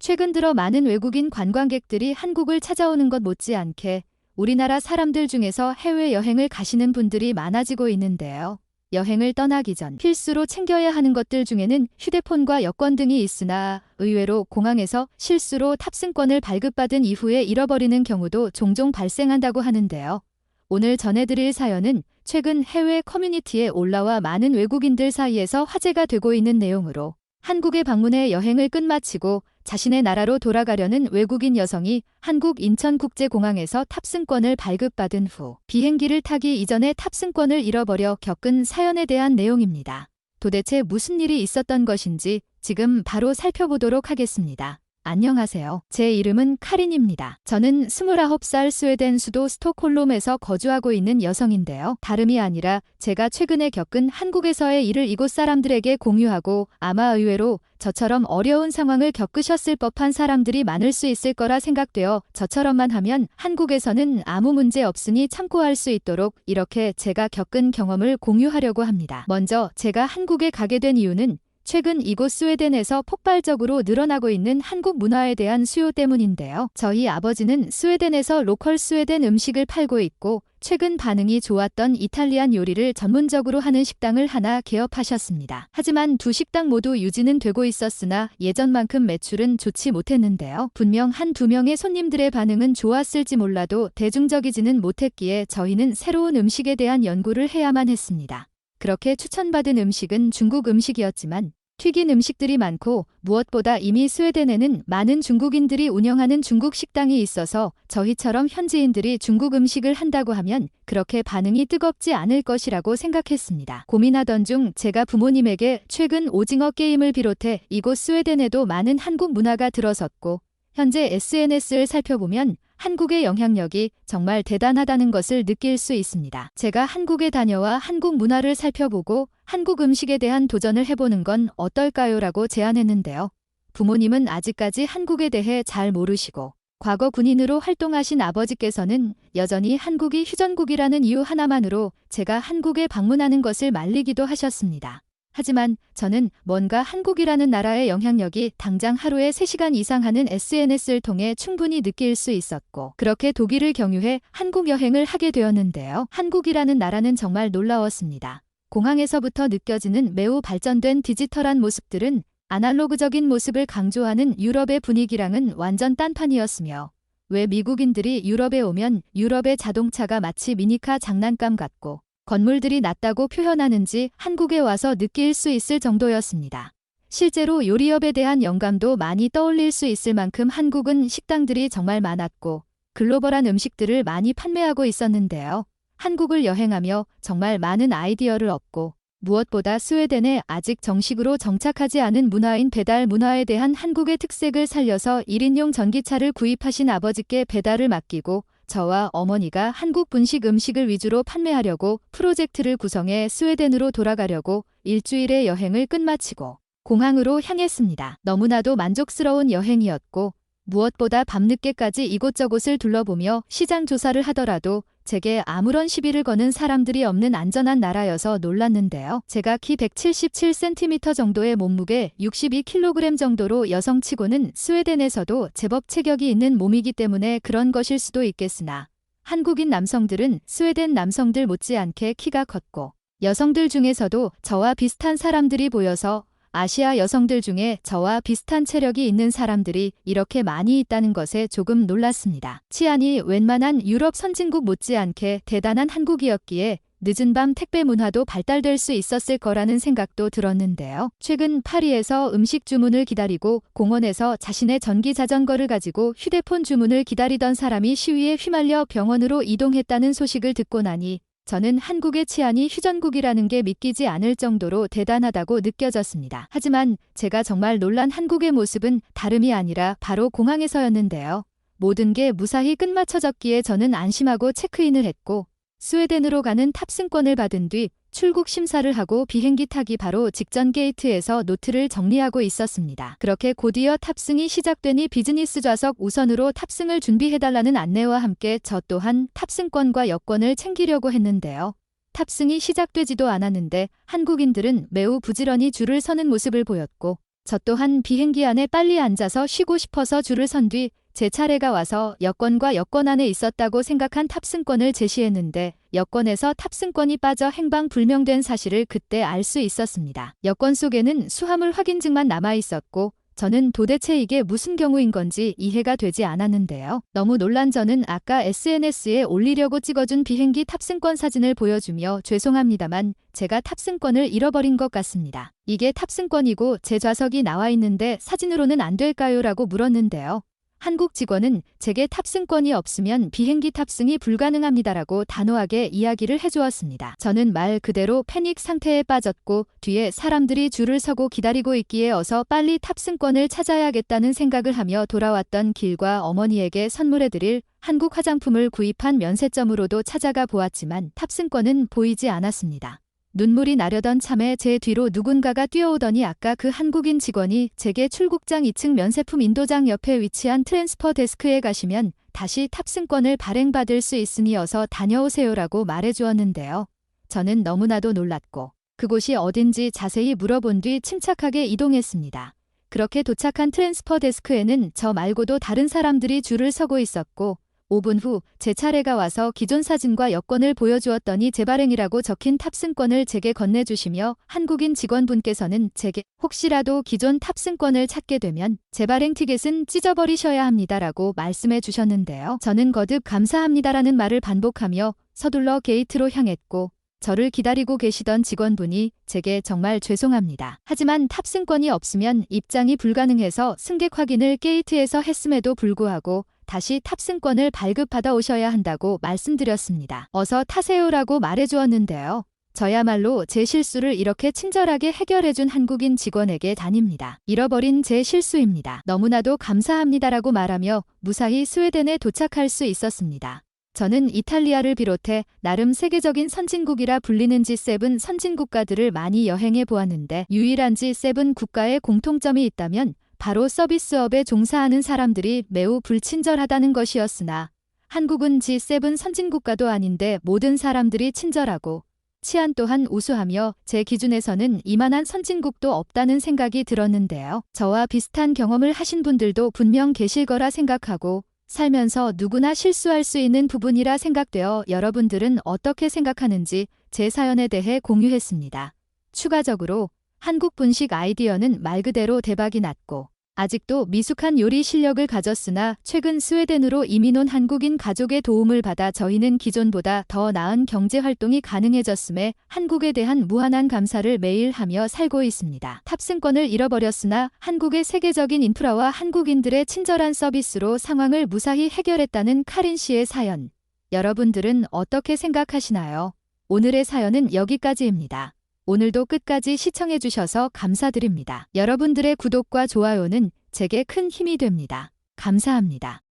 최근 들어 많은 외국인 관광객들이 한국을 찾아오는 것 못지않게 우리나라 사람들 중에서 해외여행을 가시는 분들이 많아지고 있는데요. 여행을 떠나기 전 필수로 챙겨야 하는 것들 중에는 휴대폰과 여권 등이 있으나 의외로 공항에서 실수로 탑승권을 발급받은 이후에 잃어버리는 경우도 종종 발생한다고 하는데요. 오늘 전해드릴 사연은 최근 해외 커뮤니티에 올라와 많은 외국인들 사이에서 화제가 되고 있는 내용으로 한국에 방문해 여행을 끝마치고 자신의 나라로 돌아가려는 외국인 여성이 한국 인천국제공항에서 탑승권을 발급받은 후 비행기를 타기 이전에 탑승권을 잃어버려 겪은 사연에 대한 내용입니다. 도대체 무슨 일이 있었던 것인지 지금 바로 살펴보도록 하겠습니다. 안녕하세요. 제 이름은 카린입니다. 저는 29살 스웨덴 수도 스톡홀름에서 거주하고 있는 여성인데요. 다름이 아니라 제가 최근에 겪은 한국에서의 일을 이곳 사람들에게 공유하고 아마 의외로 저처럼 어려운 상황을 겪으셨을 법한 사람들이 많을 수 있을 거라 생각되어 저처럼만 하면 한국에서는 아무 문제 없으니 참고할 수 있도록 이렇게 제가 겪은 경험을 공유하려고 합니다. 먼저 제가 한국에 가게 된 이유는 최근 이곳 스웨덴에서 폭발적으로 늘어나고 있는 한국 문화에 대한 수요 때문인데요. 저희 아버지는 스웨덴에서 로컬 스웨덴 음식을 팔고 있고 최근 반응이 좋았던 이탈리안 요리를 전문적으로 하는 식당을 하나 개업하셨습니다. 하지만 두 식당 모두 유지는 되고 있었으나 예전만큼 매출은 좋지 못했는데요. 분명 한두 명의 손님들의 반응은 좋았을지 몰라도 대중적이지는 못했기에 저희는 새로운 음식에 대한 연구를 해야만 했습니다. 그렇게 추천받은 음식은 중국 음식이었지만 튀긴 음식들이 많고 무엇보다 이미 스웨덴에는 많은 중국인들이 운영하는 중국 식당이 있어서 저희처럼 현지인들이 중국 음식을 한다고 하면 그렇게 반응이 뜨겁지 않을 것이라고 생각했습니다. 고민하던 중 제가 부모님에게 최근 오징어 게임을 비롯해 이곳 스웨덴에도 많은 한국 문화가 들어섰고 현재 SNS를 살펴보면 한국의 영향력이 정말 대단하다는 것을 느낄 수 있습니다. 제가 한국에 다녀와 한국 문화를 살펴보고 한국 음식에 대한 도전을 해보는 건 어떨까요? 라고 제안했는데요. 부모님은 아직까지 한국에 대해 잘 모르시고 과거 군인으로 활동하신 아버지께서는 여전히 한국이 휴전국이라는 이유 하나만으로 제가 한국에 방문하는 것을 말리기도 하셨습니다. 하지만 저는 뭔가 한국이라는 나라의 영향력이 당장 하루에 3시간 이상 하는 SNS를 통해 충분히 느낄 수 있었고 그렇게 독일을 경유해 한국 여행을 하게 되었는데요. 한국이라는 나라는 정말 놀라웠습니다. 공항에서부터 느껴지는 매우 발전된 디지털한 모습들은 아날로그적인 모습을 강조하는 유럽의 분위기랑은 완전 딴판이었으며 왜 미국인들이 유럽에 오면 유럽의 자동차가 마치 미니카 장난감 같고 건물들이 낮다고 표현하는지 한국에 와서 느낄 수 있을 정도였습니다. 실제로 요리업에 대한 영감도 많이 떠올릴 수 있을 만큼 한국은 식당들이 정말 많았고 글로벌한 음식들을 많이 판매하고 있었는데요. 한국을 여행하며 정말 많은 아이디어를 얻고 무엇보다 스웨덴에 아직 정식으로 정착하지 않은 문화인 배달 문화에 대한 한국의 특색을 살려서 1인용 전기차를 구입하신 아버지께 배달을 맡기고 저와 어머니가 한국 분식 음식을 위주로 판매하려고 프로젝트를 구성해 스웨덴으로 돌아가려고 일주일의 여행을 끝마치고 공항으로 향했습니다. 너무나도 만족스러운 여행이었고 무엇보다 밤늦게까지 이곳저곳을 둘러보며 시장 조사를 하더라도 제게 아무런 시비를 거는 사람들이 없는 안전한 나라여서 놀랐는데요. 제가 키 177cm 정도의 몸무게 62kg 정도로 여성치고는 스웨덴에서도 제법 체격이 있는 몸이기 때문에 그런 것일 수도 있겠으나 한국인 남성들은 스웨덴 남성들 못지않게 키가 컸고 여성들 중에서도 저와 비슷한 사람들이 보여서 아시아 여성들 중에 저와 비슷한 체력이 있는 사람들이 이렇게 많이 있다는 것에 조금 놀랐습니다. 치안이 웬만한 유럽 선진국 못지않게 대단한 한국이었기에 늦은 밤 택배 문화도 발달될 수 있었을 거라는 생각도 들었는데요. 최근 파리에서 음식 주문을 기다리고 공원에서 자신의 전기 자전거를 가지고 휴대폰 주문을 기다리던 사람이 시위에 휘말려 병원으로 이동했다는 소식을 듣고 나니 저는 한국의 치안이 휴전국이라는 게 믿기지 않을 정도로 대단하다고 느껴졌습니다. 하지만 제가 정말 놀란 한국의 모습은 다름이 아니라 바로 공항에서였는데요. 모든 게 무사히 끝마쳐졌기에 저는 안심하고 체크인을 했고 스웨덴으로 가는 탑승권을 받은 뒤 출국 심사를 하고 비행기 타기 바로 직전 게이트에서 노트를 정리하고 있었습니다. 그렇게 곧이어 탑승이 시작되니 비즈니스 좌석 우선으로 탑승을 준비해달라는 안내와 함께 저 또한 탑승권과 여권을 챙기려고 했는데요. 탑승이 시작되지도 않았는데 한국인들은 매우 부지런히 줄을 서는 모습을 보였고 저 또한 비행기 안에 빨리 앉아서 쉬고 싶어서 줄을 선 뒤 제 차례가 와서 여권과 여권 안에 있었다고 생각한 탑승권을 제시했는데 여권에서 탑승권이 빠져 행방불명된 사실을 그때 알 수 있었습니다. 여권 속에는 수화물 확인증만 남아 있었고 저는 도대체 이게 무슨 경우인 건지 이해가 되지 않았는데요. 너무 놀란 저는 아까 SNS에 올리려고 찍어준 비행기 탑승권 사진을 보여주며 죄송합니다만 제가 탑승권을 잃어버린 것 같습니다. 이게 탑승권이고 제 좌석이 나와 있는데 사진으로는 안 될까요? 라고 물었는데요. 한국 직원은 제게 탑승권이 없으면 비행기 탑승이 불가능합니다라고 단호하게 이야기를 해주었습니다. 저는 말 그대로 패닉 상태에 빠졌고 뒤에 사람들이 줄을 서고 기다리고 있기에 어서 빨리 탑승권을 찾아야겠다는 생각을 하며 돌아왔던 길과 어머니에게 선물해드릴 한국 화장품을 구입한 면세점으로도 찾아가 보았지만 탑승권은 보이지 않았습니다. 눈물이 나려던 참에 제 뒤로 누군가가 뛰어오더니 아까 그 한국인 직원이 제게 출국장 2층 면세품 인도장 옆에 위치한 트랜스퍼 데스크에 가시면 다시 탑승권을 발행받을 수 있으니 어서 다녀오세요라고 말해주었는데요. 저는 너무나도 놀랐고 그곳이 어딘지 자세히 물어본 뒤 침착하게 이동했습니다. 그렇게 도착한 트랜스퍼 데스크에는 저 말고도 다른 사람들이 줄을 서고 있었고 5분 후 제 차례가 와서 기존 사진과 여권을 보여주었더니 재발행이라고 적힌 탑승권을 제게 건네주시며 한국인 직원분께서는 제게 혹시라도 기존 탑승권을 찾게 되면 재발행 티켓은 찢어버리셔야 합니다라고 말씀해 주셨는데요. 저는 거듭 감사합니다라는 말을 반복하며 서둘러 게이트로 향했고 저를 기다리고 계시던 직원분이 제게 정말 죄송합니다. 하지만 탑승권이 없으면 입장이 불가능해서 승객 확인을 게이트에서 했음에도 불구하고 다시 탑승권을 발급받아 오셔야 한다고 말씀드렸습니다. 어서 타세요라고 말해주었는데요. 저야말로 제 실수를 이렇게 친절하게 해결해준 한국인 직원에게 다닙니다. 잃어버린 제 실수입니다. 너무나도 감사합니다라고 말하며 무사히 스웨덴에 도착할 수 있었습니다. 저는 이탈리아를 비롯해 나름 세계적인 선진국이라 불리는 G7 선진국가들을 많이 여행해 보았는데 유일한 G7 국가의 공통점이 있다면 바로 서비스업에 종사하는 사람들이 매우 불친절하다는 것이었으나 한국은 G7 선진국가도 아닌데 모든 사람들이 친절하고 치안 또한 우수하며 제 기준에서는 이만한 선진국도 없다는 생각이 들었는데요. 저와 비슷한 경험을 하신 분들도 분명 계실 거라 생각하고 살면서 누구나 실수할 수 있는 부분이라 생각되어 여러분들은 어떻게 생각하는지 제 사연에 대해 공유했습니다. 추가적으로 한국 분식 아이디어는 말 그대로 대박이 났고 아직도 미숙한 요리 실력을 가졌으나 최근 스웨덴으로 이민 온 한국인 가족의 도움을 받아 저희는 기존보다 더 나은 경제 활동이 가능해졌음에 한국에 대한 무한한 감사를 매일 하며 살고 있습니다. 탑승권을 잃어버렸으나 한국의 세계적인 인프라와 한국인들의 친절한 서비스로 상황을 무사히 해결했다는 카린 씨의 사연. 여러분들은 어떻게 생각하시나요? 오늘의 사연은 여기까지입니다. 오늘도 끝까지 시청해주셔서 감사드립니다. 여러분들의 구독과 좋아요는 제게 큰 힘이 됩니다. 감사합니다.